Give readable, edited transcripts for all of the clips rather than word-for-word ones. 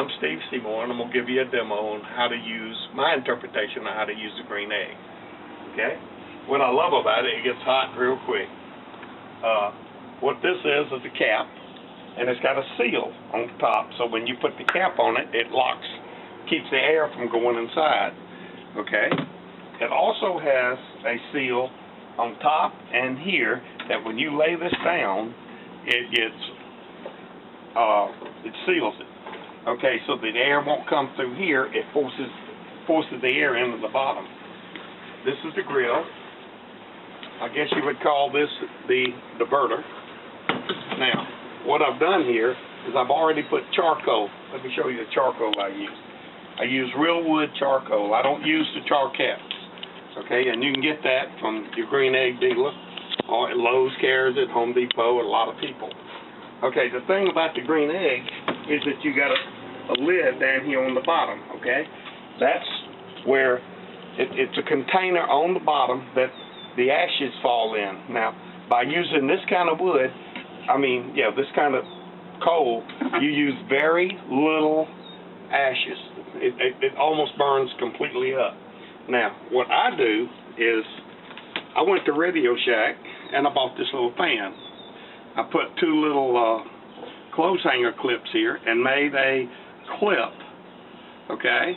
I'm Steve Seymour, and I'm going to give you a demo on how to use, my interpretation of how to use the green egg. Okay? What I love about it, it gets hot real quick. What this is a cap, and it's got a seal on the top, so when you put the cap on it, it locks, keeps the air from going inside. Okay? It also has a seal on top and here that when you lay this down, it seals it. Okay, so the air won't come through here. It forces the air into the bottom. This is the grill. I guess you would call this the diverter. Now, what I've done here is I've already put charcoal. Let me show you the charcoal I use. I use real wood charcoal. I don't use the char caps. Okay, and you can get that from your green egg dealer. Or Lowe's carries it, Home Depot, a lot of people. Okay, the thing about the green egg is that you got a lid down here on the bottom, okay? That's where it's a container on the bottom that the ashes fall in. Now, by using this kind of wood, this kind of coal, you use very little ashes. It almost burns completely up. Now, what I do is I went to Radio Shack and I bought this little fan. I put two little clothes hanger clips here and made a clip, okay,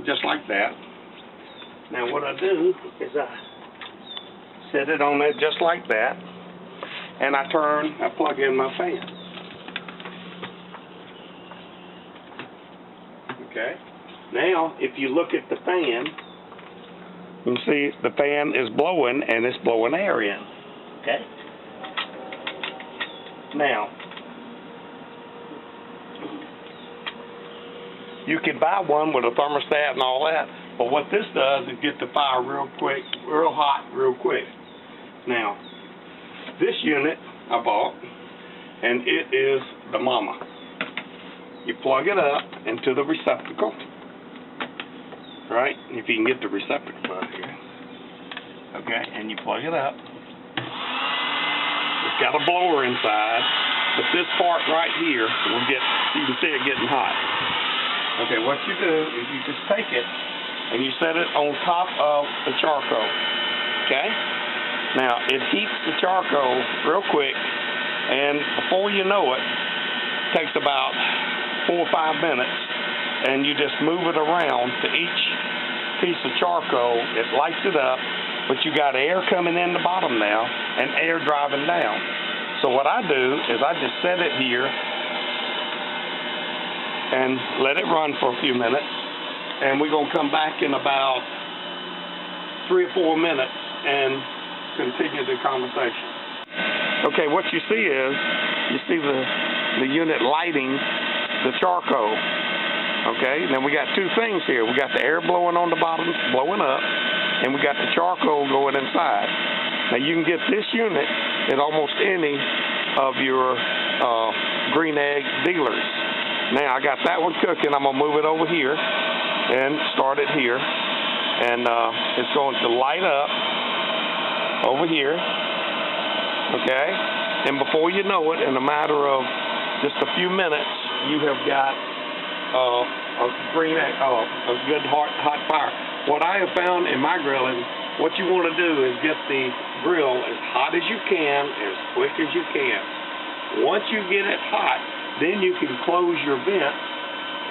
just like that. Now what I do is I set it on there just like that, and I plug in my fan. Okay, now if you look at the fan, you can see the fan is blowing and it's blowing air in, okay? Now, you can buy one with a thermostat and all that, but what this does is get the fire real quick, real hot, real quick. Now, this unit I bought, and it is the mama. You plug it up into the receptacle, right? If you can get the receptacle out here. Okay, and you plug it up. It's got a blower inside, but this part right here will you can see it getting hot. Okay, what you do is you just take it and you set it on top of the charcoal. Okay? Now, it heats the charcoal real quick, and before you know it, it takes about 4 or 5 minutes, and you just move it around to each piece of charcoal. It lights it up, but you got air coming in the bottom now and air driving down. So what I do is I just set it here and let it run for a few minutes, and we're going to come back in about 3 or 4 minutes and continue the conversation. Okay, what you see is you see the unit lighting the charcoal. Okay, then we got two things here. We got the air blowing on the bottom, blowing up, and we got the charcoal going inside. Now you can get this unit at almost any of your green egg dealers. Now I got that one cooking. I'm gonna move it over here and start it here, and it's going to light up over here. Okay, and before you know it, in a matter of just a few minutes, you have got a good hot fire. What I have found in my grilling, what you want to do is get the grill as hot as you can, as quick as you can. Once you get it hot, then you can close your vent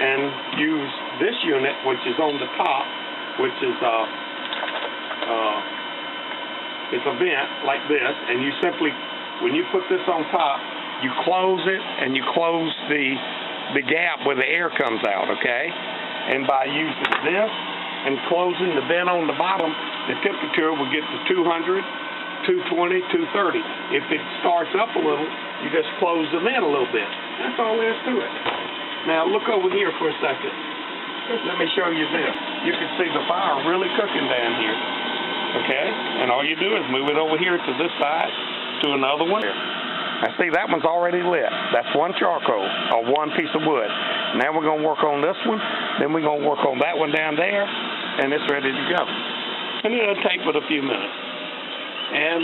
and use this unit, which is on the top, which is it's a vent like this, and you simply, when you put this on top, you close it and you close the gap where the air comes out, okay? And by using this and closing the vent on the bottom, the temperature will get to 200, 220, 230. If it starts up a little, you just close the vent a little bit. That's all there is to it. Now look over here for a second. Let me show you this. You can see the fire really cooking down here, okay? And all you do is move it over here to this side, to another one. Now see, that one's already lit. That's one charcoal, or one piece of wood. Now we're going to work on this one, then we're going to work on that one down there, and it's ready to go. And it'll take but a few minutes. And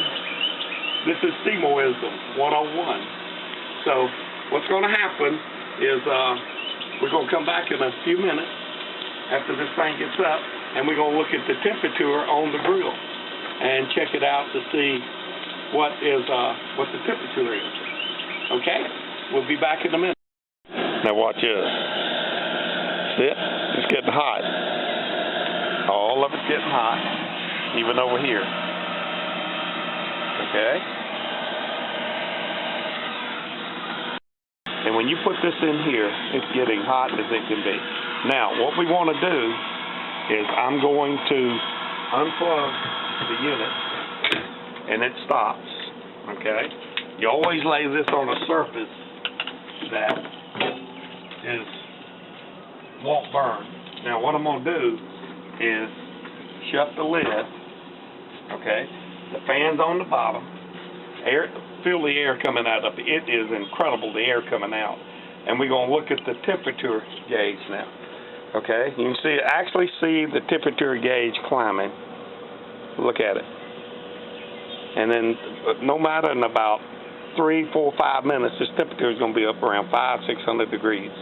this is Seymour-ism 101. So what's going to happen is we're going to come back in a few minutes after this thing gets up, and we're going to look at the temperature on the grill and check it out to see what the temperature is. Okay? We'll be back in a minute. Now watch this. See it? It's getting hot. All of it's getting hot, even over here. Okay? And when you put this in here, it's getting hot as it can be. Now, what we want to do is I'm going to unplug the unit, and it stops. Okay? You always lay this on a surface that won't burn. Now, what I'm going to do is shut the lid. Okay? The fan's on the bottom. Feel the air coming out of it. It is incredible, the air coming out. And we're going to look at the temperature gauge now. Okay? You can actually see the temperature gauge climbing. Look at it. And then no matter in about 3, 4, 5 minutes, this temperature is going to be up around 500, 600 degrees.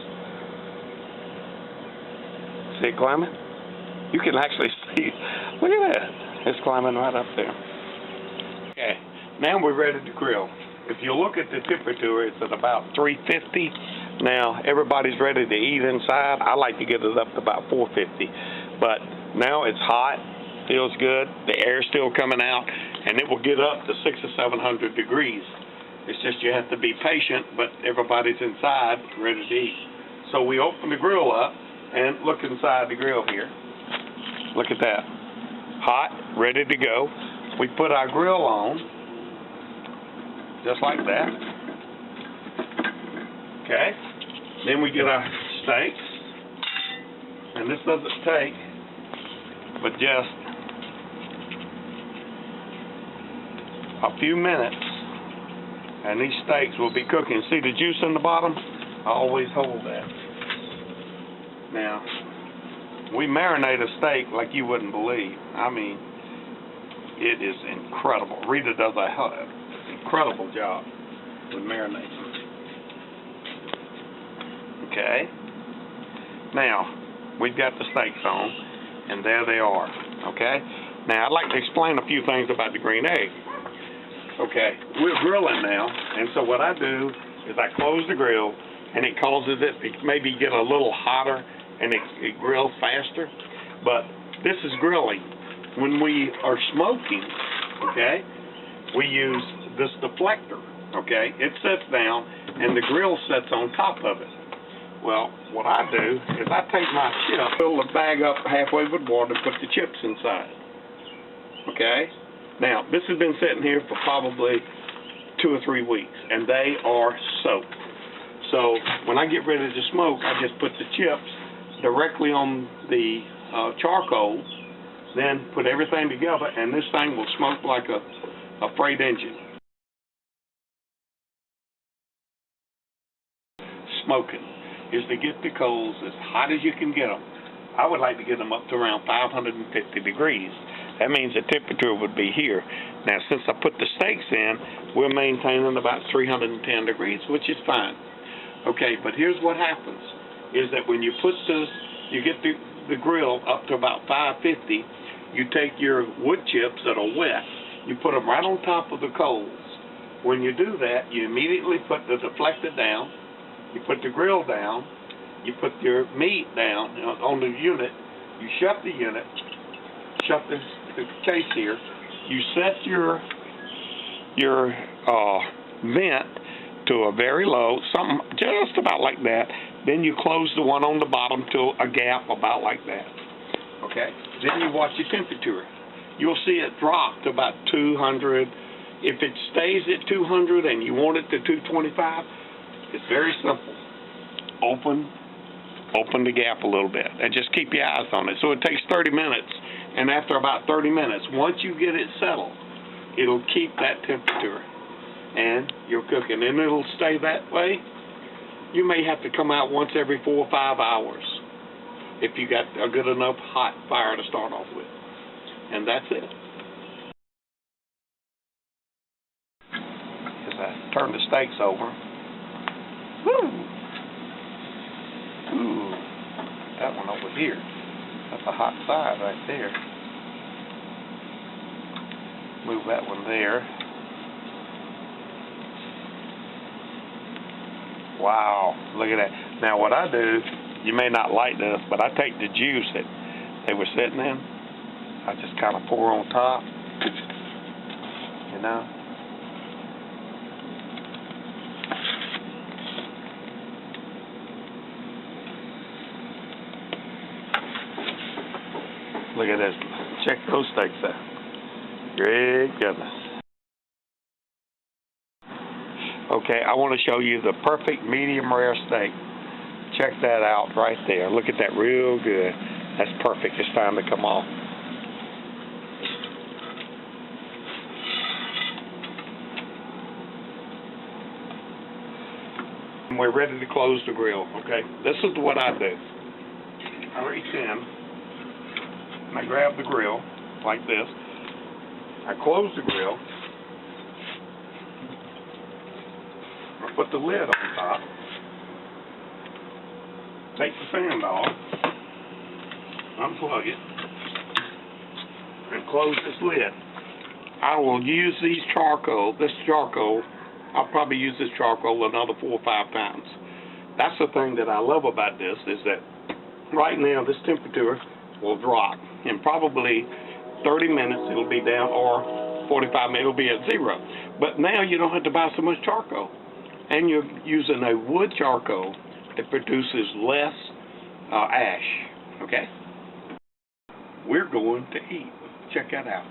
See it climbing? You can actually see. Look at that. It's climbing right up there. Okay. Now we're ready to grill. If you look at the temperature, it's at about 350. Now everybody's ready to eat inside. I like to get it up to about 450. But now it's hot, feels good. The air's still coming out, and it will get up to 600 or 700 degrees. It's just you have to be patient, but everybody's inside ready to eat. So we open the grill up and look inside the grill here. Look at that. Hot, ready to go. We put our grill on, just like that. Okay. Then we get our steaks. And this doesn't take but just a few minutes, and these steaks will be cooking. See the juice in the bottom? I always hold that. Now, we marinate a steak like you wouldn't believe. I mean, it is incredible. Rita does an incredible job with marinating. Okay. Now, we've got the steaks on, and there they are. Okay. Now, I'd like to explain a few things about the green egg. Okay. We're grilling now, and so what I do is I close the grill, and it causes it to maybe get a little hotter, and it grills faster. But this is grilling. When we are smoking, okay, we use this deflector, okay? It sets down, and the grill sets on top of it. Well, what I do is I take my chip, fill the bag up halfway with water, and put the chips inside, okay? Now, this has been sitting here for probably 2 or 3 weeks, and they are soaked. So when I get ready to smoke, I just put the chips directly on the charcoal, then put everything together, and this thing will smoke like a freight engine. Smoking is to get the coals as hot as you can get them. I would like to get them up to around 550 degrees. That means the temperature would be here. Now, since I put the steaks in, we're maintaining about 310 degrees, which is fine. Okay, but here's what happens, is that when you get the grill up to about 550, you take your wood chips that are wet, you put them right on top of the coals. When you do that, you immediately put the deflector down, you put the grill down, you put your meat down on the unit, you shut the unit, shut the case here, you set your vent to a very low, something just about like that. Then you close the one on the bottom to a gap about like that. Okay? Then you watch your temperature. You'll see it drop to about 200. If it stays at 200 and you want it to 225, it's very simple. Open the gap a little bit and just keep your eyes on it. So it takes 30 minutes, and after about 30 minutes, once you get it settled, it'll keep that temperature, and you're cooking, and it'll stay that way. You may have to come out once every 4 or 5 hours if you got a good enough hot fire to start off with. And that's it. As I turn the steaks over. Woo! Ooh. that one over here. That's a hot side right there. Move that one there. Wow, look at that. Now what I do, you may not like this, but I take the juice that they were sitting in. I just kind of pour on top, you know. Look at this. Check those steaks out. Great goodness. Okay, I want to show you the perfect medium rare steak. Check that out right there. Look at that, real good. That's perfect. It's time to come off. And we're ready to close the grill. Okay, this is what I do. I reach in and I grab the grill like this. I close the grill. I put the lid on top. Take the fan off. Unplug it. And close this lid. I will use this charcoal. I'll probably use this charcoal another 4 or 5 times. That's the thing that I love about this, is that right now this temperature will drop. In probably 30 minutes it'll be down, or 45 minutes it'll be at 0. But now you don't have to buy so much charcoal. And you're using a wood charcoal that produces less ash. Okay? We're going to eat. Check that out.